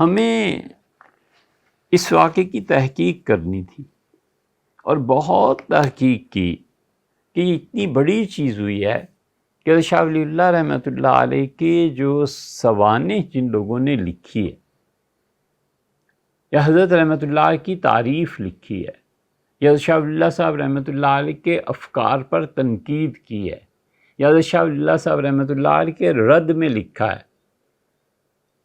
ہمیں اس واقعے کی تحقیق کرنی تھی اور بہت تحقیق کی کہ یہ اتنی بڑی چیز ہوئی ہے کہ شاہ ولی اللہ رحمۃ اللہ علیہ کے جو سوانح جن لوگوں نے لکھی ہے یا حضرت رحمۃ اللہ کی تعریف لکھی ہے یا شاہ ولی اللہ صاحب رحمۃ اللہ علیہ کے افکار پر تنقید کی ہے یا حضرت شاہ ولی اللہ صاحب رحمۃ اللہ علیہ کے رد میں لکھا ہے.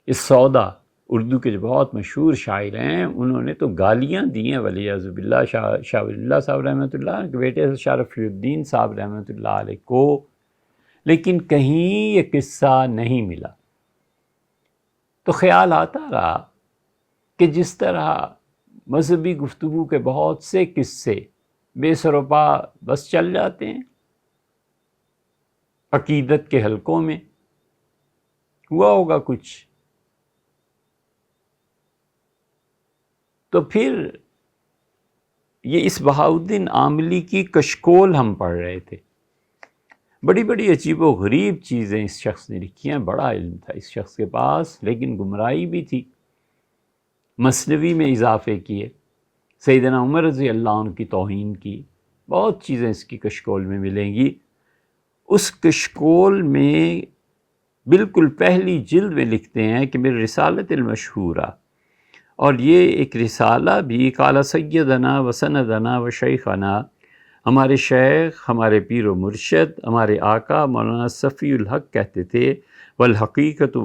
اس سودا اردو کے جو بہت مشہور شاعر ہیں انہوں نے تو گالیاں دی ہیں ولی اعوذ باللہ شاہ ولی اللہ صاحب رحمۃ اللہ کے بیٹے شاہ رفیع الدین صاحب رحمۃ اللہ علیہ کو، لیکن کہیں یہ قصہ نہیں ملا. تو خیال آتا رہا کہ جس طرح مذہبی گفتگو کے بہت سے قصے بے سر و پا بس چل جاتے ہیں عقیدت کے حلقوں میں، ہوا ہوگا کچھ. تو پھر یہ اس بہاؤالدین عاملی کی کشکول ہم پڑھ رہے تھے. بڑی بڑی عجیب و غریب چیزیں اس شخص نے لکھی ہیں، بڑا علم تھا اس شخص کے پاس، لیکن گمراہی بھی تھی. مثنوی میں اضافے کیے، سیدنا عمر رضی اللہ عنہ کی توہین کی، بہت چیزیں اس کی کشکول میں ملیں گی. اس کشکول میں بالکل پہلی جلد میں لکھتے ہیں کہ میری رسالت المشہورہ، اور یہ ایک رسالہ بھی قال سیدنا و سندنا و شیخنا، ہمارے شیخ، ہمارے پیر و مرشد، ہمارے آقا مولانا صفی الحق کہتے تھے، والحقیقت،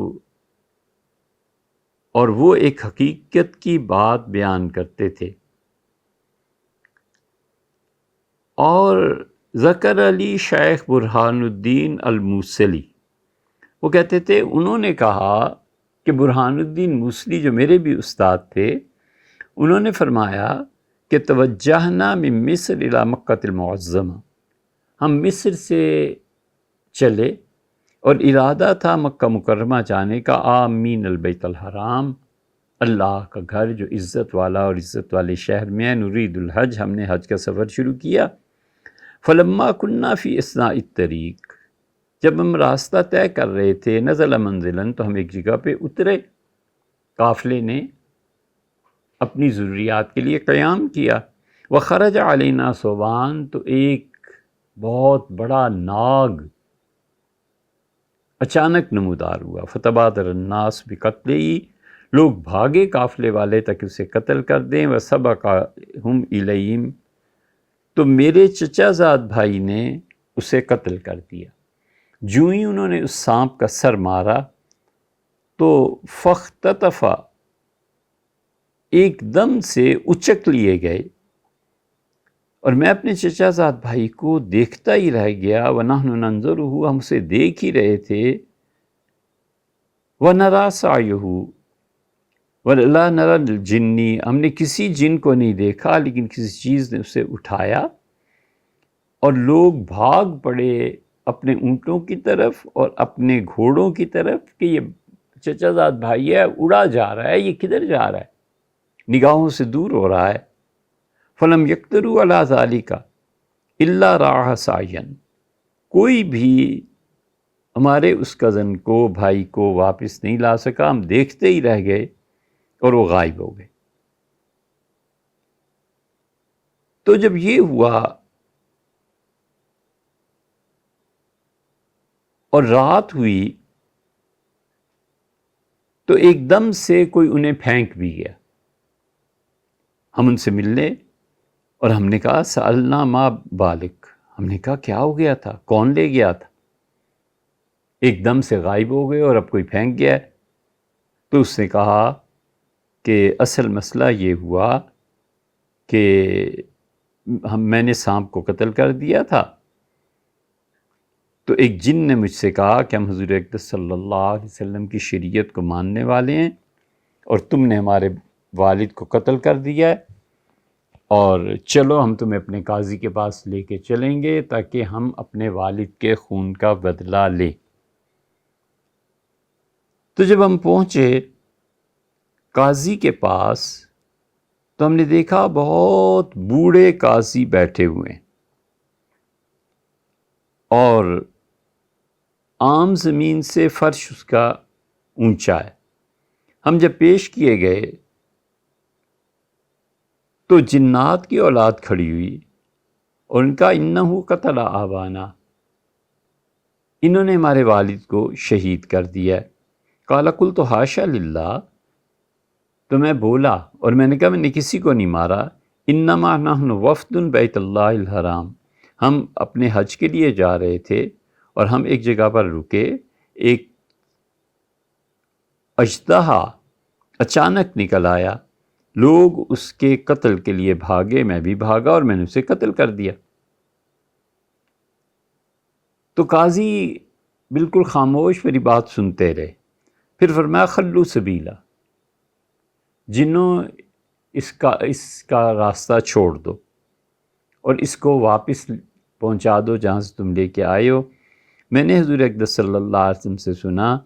اور وہ ایک حقیقت کی بات بیان کرتے تھے. اور ذکر علی شیخ برہان الدین الموصلی، وہ کہتے تھے انہوں نے کہا کہ برہان الدین موصلی جو میرے بھی استاد تھے، انہوں نے فرمایا کہ توجہنا من مصر الی مکہ المعظمہ، ہم مصر سے چلے اور ارادہ تھا مکہ مکرمہ جانے کا، آمین البیت الحرام، اللہ کا گھر جو عزت والا اور عزت والے شہر میں ہے. نرید الحج، ہم نے حج کا سفر شروع کیا. فلما کنا فی اثناء الطریق، جب ہم راستہ طے کر رہے تھے، نزل منزلاً، تو ہم ایک جگہ پہ اترے. قافلے نے اپنی ضروریات کے لیے قیام کیا. وخرج علینا ثوبان، تو ایک بہت بڑا ناگ اچانک نمودار ہوا. فتبادر الناس بقتلہ، لوگ بھاگے قافلے والے تک اسے قتل کر دیں. وسبقہم الیہم، تو میرے چچا زاد بھائی نے اسے قتل کر دیا. جو ہی انہوں نے اس سانپ کا سر مارا تو فاختطف، ایک دم سے اچک لیے گئے، اور میں اپنے چچا زاد بھائی کو دیکھتا ہی رہ گیا. وَنَحْنُ نَنظُرُهُ، ہم اسے دیکھ ہی رہے تھے. وَنَرَى سَعْيَهُ وَلَا نَرَى الْجِنِّ، ہم نے کسی جن کو نہیں دیکھا لیکن کسی چیز نے اسے اٹھایا. اور لوگ بھاگ پڑے اپنے اونٹوں کی طرف اور اپنے گھوڑوں کی طرف کہ یہ چچا زاد بھائی ہے، اڑا جا رہا ہے، یہ کدھر جا رہا ہے، نگاہوں سے دور ہو رہا ہے. فَلَمْ يَقْدِرُوا عَلَىٰ ذَلِكَ إِلَّا رَاحَ سَعْيًا، کوئی بھی ہمارے اس کزن کو، بھائی کو واپس نہیں لا سکا. ہم دیکھتے ہی رہ گئے اور وہ غائب ہو گئے. تو جب یہ ہوا اور رات ہوئی تو ایک دم سے کوئی انہیں پھینک بھی گیا. ہم ان سے ملنے، اور ہم نے کہا سألنا ما بالک، ہم نے کہا کیا ہو گیا تھا، کون لے گیا تھا، ایک دم سے غائب ہو گئے اور اب کوئی پھینک گیا ہے. تو اس نے کہا کہ اصل مسئلہ یہ ہوا کہ میں نے سانپ کو قتل کر دیا تھا. تو ایک جن نے مجھ سے کہا کہ ہم حضور اقدس صلی اللہ علیہ وسلم کی شریعت کو ماننے والے ہیں اور تم نے ہمارے والد کو قتل کر دیا ہے، اور چلو ہم تمہیں اپنے قاضی کے پاس لے کے چلیں گے تاکہ ہم اپنے والد کے خون کا بدلہ لیں. تو جب ہم پہنچے قاضی کے پاس تو ہم نے دیکھا بہت بوڑھے قاضی بیٹھے ہوئے ہیں، اور عام زمین سے فرش اس کا اونچا ہے. ہم جب پیش کیے گئے تو جنات کی اولاد کھڑی ہوئی اور ان کا انہو قتل آبانا، انہوں نے ہمارے والد کو شہید کر دیا۔ قال قلت حاشا للہ، تو میں بولا اور میں نے کہا میں نے کسی کو نہیں مارا، انما نحن وفد بیت اللہ الحرام، ہم اپنے حج کے لیے جا رہے تھے اور ہم ایک جگہ پر رکے، ایک اژدہا اچانک نکل آیا، لوگ اس کے قتل کے لیے بھاگے، میں بھی بھاگا اور میں نے اسے قتل کر دیا۔ تو قاضی بالکل خاموش میری بات سنتے رہے، پھر فرمایا خلو سبیلا، جنوں اس کا راستہ چھوڑ دو اور اس کو واپس پہنچا دو جہاں سے تم لے کے آئے ہو۔ میں نے حضور اقدس صلی اللہ علیہ وسلم سے سنا،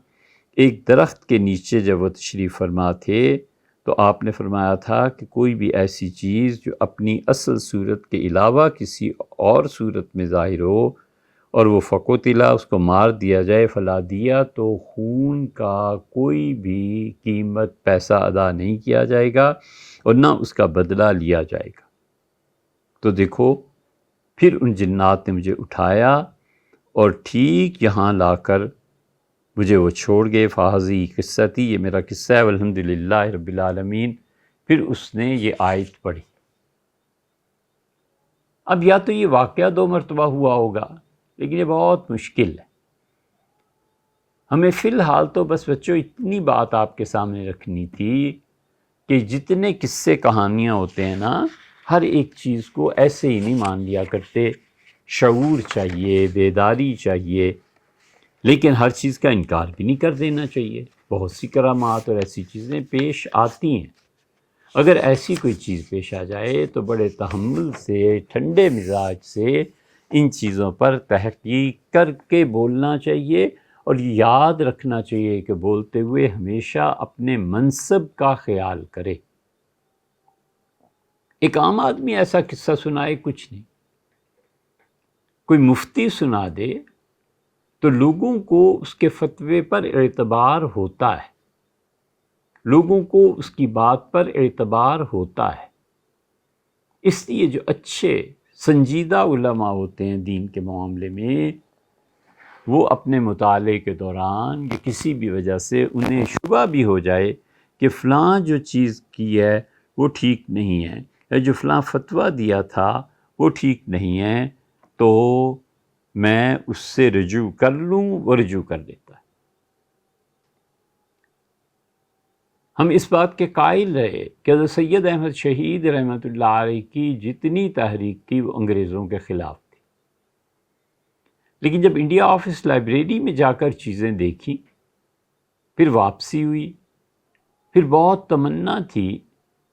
ایک درخت کے نیچے جب وہ تشریف فرما تھے تو آپ نے فرمایا تھا کہ کوئی بھی ایسی چیز جو اپنی اصل صورت کے علاوہ کسی اور صورت میں ظاہر ہو اور وہ فقتلا، اس کو مار دیا جائے، فلا دیا، تو خون کا کوئی بھی قیمت پیسہ ادا نہیں کیا جائے گا اور نہ اس کا بدلہ لیا جائے گا۔ تو دیکھو پھر ان جنات نے مجھے اٹھایا اور ٹھیک یہاں لا کر مجھے وہ چھوڑ گئے۔ فہذی قصہ تھی، یہ میرا قصہ ہے، والحمدللہ رب العالمین۔ پھر اس نے یہ آیت پڑھی۔ اب یا تو یہ واقعہ 2 مرتبہ ہوا ہوگا، لیکن یہ بہت مشکل ہے۔ ہمیں فی الحال تو بس بچوں اتنی بات آپ کے سامنے رکھنی تھی کہ جتنے قصے کہانیاں ہوتے ہیں نا، ہر ایک چیز کو ایسے ہی نہیں مان لیا کرتے، شعور چاہیے، بیداری چاہیے، لیکن ہر چیز کا انکار بھی نہیں کر دینا چاہیے۔ بہت سی کرامات اور ایسی چیزیں پیش آتی ہیں، اگر ایسی کوئی چیز پیش آ جائے تو بڑے تحمل سے، ٹھنڈے مزاج سے ان چیزوں پر تحقیق کر کے بولنا چاہیے، اور یاد رکھنا چاہیے کہ بولتے ہوئے ہمیشہ اپنے منصب کا خیال کرے۔ ایک عام آدمی ایسا قصہ سنائے کچھ نہیں، کوئی مفتی سنا دے تو لوگوں کو اس کے فتوے پر اعتبار ہوتا ہے، لوگوں کو اس کی بات پر اعتبار ہوتا ہے۔ اس لیے جو اچھے سنجیدہ علماء ہوتے ہیں دین کے معاملے میں، وہ اپنے مطالعے کے دوران یا کسی بھی وجہ سے انہیں شبہ بھی ہو جائے کہ فلاں جو چیز کی ہے وہ ٹھیک نہیں ہے، یا جو فلاں فتویٰ دیا تھا وہ ٹھیک نہیں ہے، تو میں اس سے رجوع کر لوں، وہ رجوع کر دیتا ہے۔ ہم اس بات کے قائل رہے کہ حضرت سید احمد شہید رحمۃ اللہ علیہ کی جتنی تحریک تھی وہ انگریزوں کے خلاف تھی، لیکن جب انڈیا آفس لائبریری میں جا کر چیزیں دیکھی، پھر واپسی ہوئی، پھر بہت تمنا تھی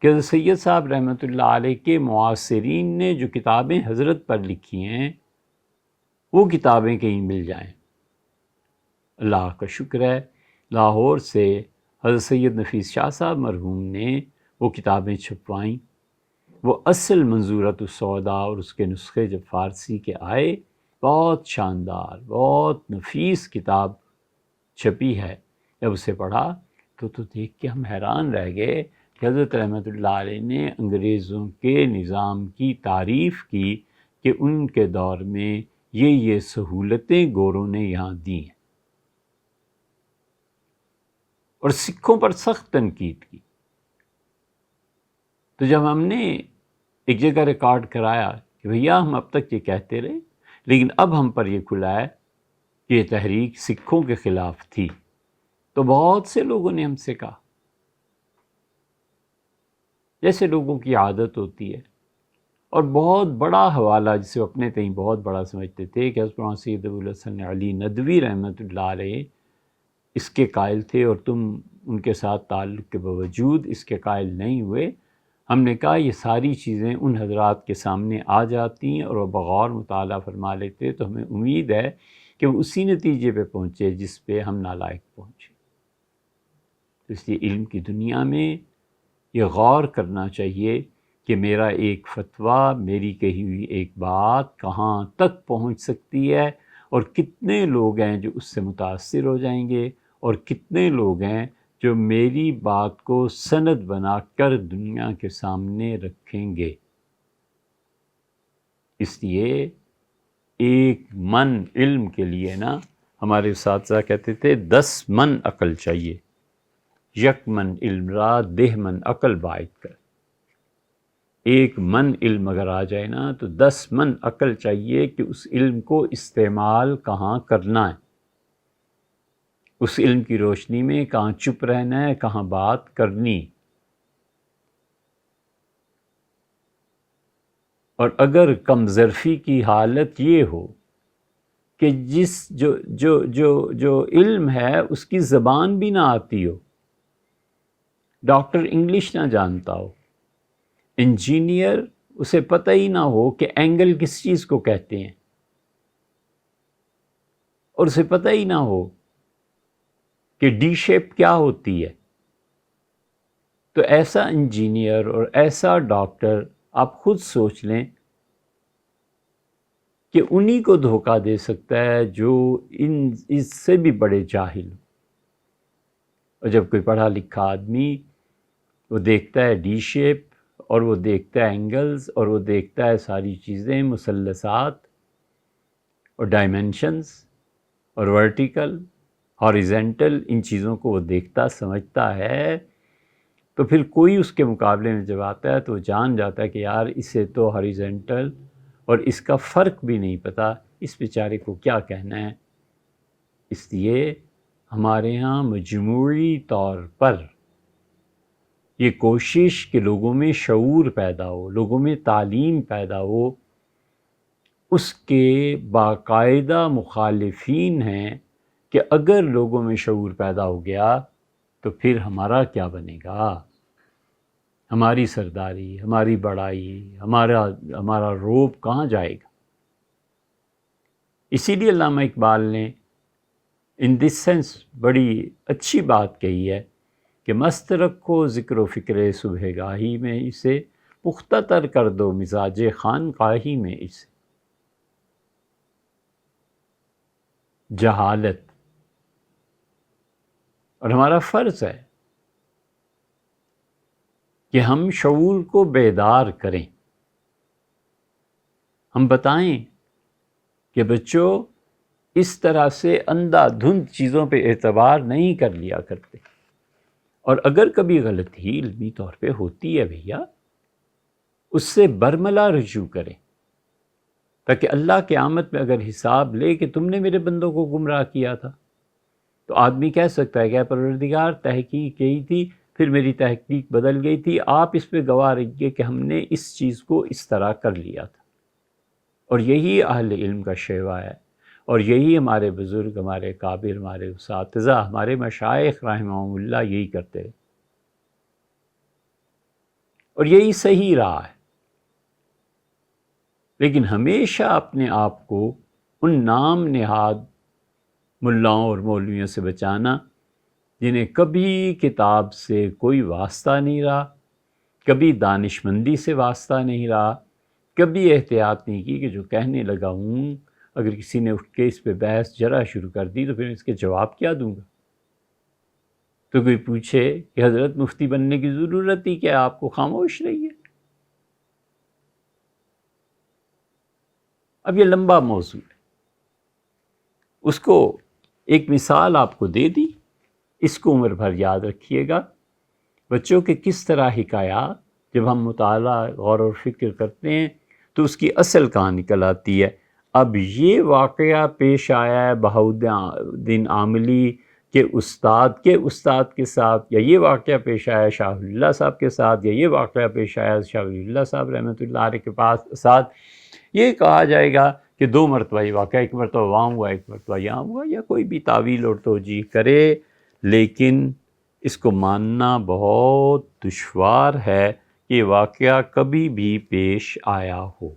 کہ حضرت سید صاحب رحمۃ اللہ علیہ کے معاصرین نے جو کتابیں حضرت پر لکھی ہیں وہ کتابیں کہیں مل جائیں۔ اللہ کا شکر ہے، لاہور سے حضرت سید نفیس شاہ صاحب مرحوم نے وہ کتابیں چھپوائیں۔ وہ اصل منظورۃ السودا اور اس کے نسخے جب فارسی کے آئے، بہت شاندار، بہت نفیس کتاب چھپی ہے۔ جب اسے پڑھا تو دیکھ کے ہم حیران رہ گئے کہ حضرت رحمۃ اللہ علیہ نے انگریزوں کے نظام کی تعریف کی کہ ان کے دور میں یہ سہولتیں گوروں نے یہاں دی ہیں، اور سکھوں پر سخت تنقید کی۔ تو جب ہم نے ایک جگہ ریکارڈ کرایا کہ بھیا ہم اب تک یہ کہتے رہے، لیکن اب ہم پر یہ کھلا ہے کہ یہ تحریک سکھوں کے خلاف تھی، تو بہت سے لوگوں نے ہم سے کہا، جیسے لوگوں کی عادت ہوتی ہے، اور بہت بڑا حوالہ جسے وہ اپنے تئیں بہت بڑا سمجھتے تھے کہ حضرت مولانا سید ابو الحسن علی ندوی رحمۃ اللہ علیہ اس کے قائل تھے اور تم ان کے ساتھ تعلق کے باوجود اس کے قائل نہیں ہوئے۔ ہم نے کہا یہ ساری چیزیں ان حضرات کے سامنے آ جاتی ہیں اور وہ بغور مطالعہ فرما لیتے، تو ہمیں امید ہے کہ وہ اسی نتیجے پہ پہنچے جس پہ ہم نالائق پہنچے۔ تو اس لیے علم کی دنیا میں یہ غور کرنا چاہیے کہ میرا ایک فتویٰ، میری کہی ہوئی ایک بات کہاں تک پہنچ سکتی ہے، اور کتنے لوگ ہیں جو اس سے متاثر ہو جائیں گے، اور کتنے لوگ ہیں جو میری بات کو سند بنا کر دنیا کے سامنے رکھیں گے۔ اس لیے ایک من علم کے لیے نا ہمارے اساتذہ کہتے تھے 10 من عقل چاہیے، یک من علم را 10 من عقل باعث کر۔ ایک من علم اگر آ جائے نا تو 10 من عقل چاہیے کہ اس علم کو استعمال کہاں کرنا ہے، اس علم کی روشنی میں کہاں چپ رہنا ہے، کہاں بات کرنی۔ اور اگر کم ظرفی کی حالت یہ ہو کہ جو علم ہے اس کی زبان بھی نہ آتی ہو، ڈاکٹر انگلش نہ جانتا ہو، انجینئر اسے پتہ ہی نہ ہو کہ اینگل کس چیز کو کہتے ہیں، اور اسے پتہ ہی نہ ہو کہ ڈی شیپ کیا ہوتی ہے، تو ایسا انجینئر اور ایسا ڈاکٹر آپ خود سوچ لیں کہ انہی کو دھوکہ دے سکتا ہے جو اس سے بھی بڑے جاہل ہوں۔ اور جب کوئی پڑھا لکھا آدمی وہ دیکھتا ہے ڈی شیپ، اور وہ دیکھتا ہے اینگلز، اور وہ دیکھتا ہے ساری چیزیں، مثلثات اور ڈائمینشنز اور ورٹیکل ہاریزنٹل، ان چیزوں کو وہ دیکھتا سمجھتا ہے، تو پھر کوئی اس کے مقابلے میں جب آتا ہے تو وہ جان جاتا ہے کہ یار اسے تو ہاریزنٹل اور اس کا فرق بھی نہیں پتہ، اس بیچارے کو کیا کہنا ہے۔ اس لیے ہمارے ہاں مجموعی طور پر یہ کوشش کہ لوگوں میں شعور پیدا ہو، لوگوں میں تعلیم پیدا ہو، اس کے باقاعدہ مخالفین ہیں کہ اگر لوگوں میں شعور پیدا ہو گیا تو پھر ہمارا کیا بنے گا، ہماری سرداری، ہماری بڑائی، ہمارا روب کہاں جائے گا۔ اسی لیے علامہ اقبال نے ان دس سینس بڑی اچھی بات کہی ہے کہ مست رکھو ذکر و فکر صبح گاہی میں اسے، پختہ تر کر دو مزاج خانقاہی میں اسے۔ جہالت، اور ہمارا فرض ہے کہ ہم شعور کو بیدار کریں، ہم بتائیں کہ بچوں اس طرح سے اندھا دھند چیزوں پہ اعتبار نہیں کر لیا کرتے، اور اگر کبھی غلطی علمی طور پہ ہوتی ہے بھیا اس سے برملا رجوع کریں، تاکہ اللہ قیامت میں اگر حساب لے کہ تم نے میرے بندوں کو گمراہ کیا تھا، تو آدمی کہہ سکتا ہے کہ پروردگار تحقیق یہی تھی، پھر میری تحقیق بدل گئی تھی، آپ اس پہ گواہ رہیے کہ ہم نے اس چیز کو اس طرح کر لیا تھا۔ اور یہی اہل علم کا شیوا ہے، اور یہی ہمارے بزرگ، ہمارے کابر، ہمارے اساتذہ، ہمارے مشائخ رحمہم اللہ یہی کرتے ہیں، اور یہی صحیح رہا ہے۔ لیکن ہمیشہ اپنے آپ کو ان نام نہاد ملاؤں اور مولویوں سے بچانا جنہیں کبھی کتاب سے کوئی واسطہ نہیں رہا، کبھی دانش مندی سے واسطہ نہیں رہا، کبھی احتیاط نہیں کی کہ جو کہنے لگا ہوں اگر کسی نے اٹھ کے اس پہ بحث ذرا شروع کر دی تو پھر اس کے جواب کیا دوں گا۔ تو کوئی پوچھے کہ حضرت مفتی بننے کی ضرورت ہی کیا، آپ کو خاموش رہیے۔ اب یہ لمبا موضوع ہے، اس کو ایک مثال آپ کو دے دی، اس کو عمر بھر یاد رکھیے گا۔ بچوں کے کس طرح حکایات جب ہم مطالعہ غور و فکر کرتے ہیں تو اس کی اصل کہاں نکل آتی ہے۔ اب یہ واقعہ پیش آیا ہے بہاؤالدین عاملی کے استاد کے ساتھ، یا یہ واقعہ پیش آیا شاہ ولی اللہ صاحب کے ساتھ، یا یہ واقعہ پیش آیا شاہ ولی اللہ صاحب رحمۃ اللہ علیہ کے ساتھ، یہ کہا جائے گا کہ 2 مرتبہ یہ واقعہ، ایک مرتبہ وہاں ہوا، ایک مرتبہ یہاں ہوا، یا کوئی بھی تعویل اور توجیہ کرے، لیکن اس کو ماننا بہت دشوار ہے کہ واقعہ کبھی بھی پیش آیا ہو۔